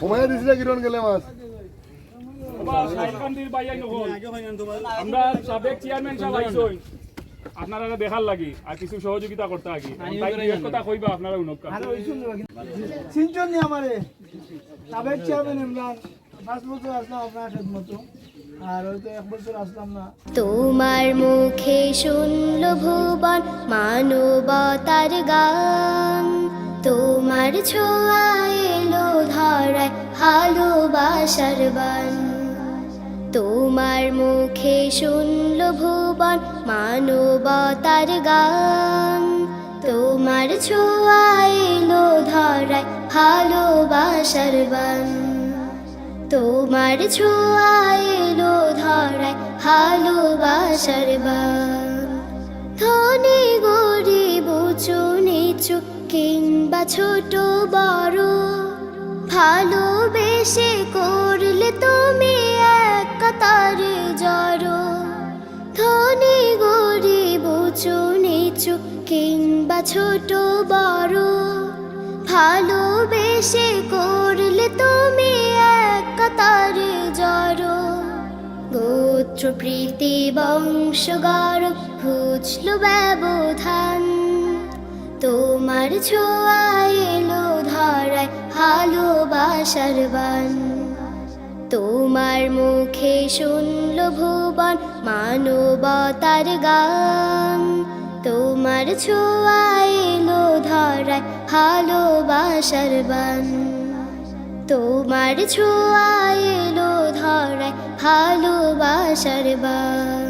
ঘুমাইয়া দিছিলে কিরণ গেলে মাছ আমরা সাবেক চেয়ারম্যান সাহেব আইসই আপনারা দেখার লাগি আর কিছু সহযোগিতা করতে আগি তাই এক কথা কইবা আপনারা উনকা সিনচন নি আমারে সাবেক চেয়ারম্যান ইমরান 5 বছর আসলাম আপনার খেদমত আর হয়তো 1 বছর আসলাম না। তোমার মুখে শুনল ভুবন মানবতার গান, তোমার ছোঁয়া এলো ধরায় ভালোবাসার বান। তোমার মুখে শুনল ভুবন মানবতার গান, তোমার ছোঁয়া এলো ধরায় ভালোবাসার বান। তোমার ছোঁয়া এলো ধরায় ভালোবাসার বান। ধনী গরিব উঁচু নিচু কিংবা ছোট বড়, ভালোবেসে করলে তুমি এক কাতারে জড়ো। ধনী গরিব উঁচু নিচু কিংবা ছোট বড়, ভালোবেসে করলে তুমি এক কাতারে জড়ো। গোত্র প্রীতি বংশ গৌরব ঘুচল ব্যবধান, তোমার ছোঁয়া এলো ধরায় ভালোবাসার বান। তোমার মুখে শুনল ভুবন মানবতার গান, তোমার ছোঁয়া এলো ধরায় ভালোবাসার বান। তোমার ছোঁয়া এলো ধরায় ভালোবাসার বান।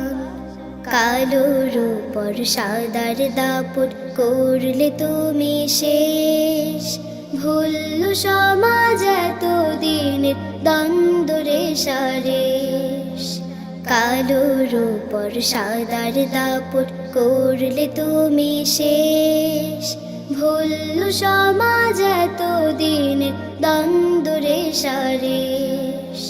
কালোর উপর সাদার দাপট করলে তুমি শেষ, ভুলল সমাজ এতদিনের দ্বন্দ্ব রেশারেশ। কালোর উপর সাদার দাপট করলে তুমি শেষ, ভুলল সমাজ এতদিনের দ্বন্দ্ব রেশারেশ।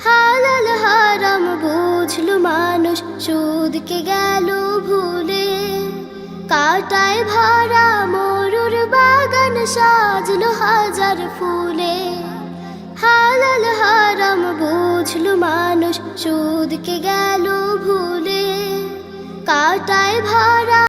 হালাল হারাম বুঝলো মানুষ সুদকে গেল ভুলে, কাটায় ভরা মরুর বাগান সাজলো হাজার ফুলে। হালাল হারাম বুঝলো মানুষ সুদকে গেল ভুলে, কাটায় ভরা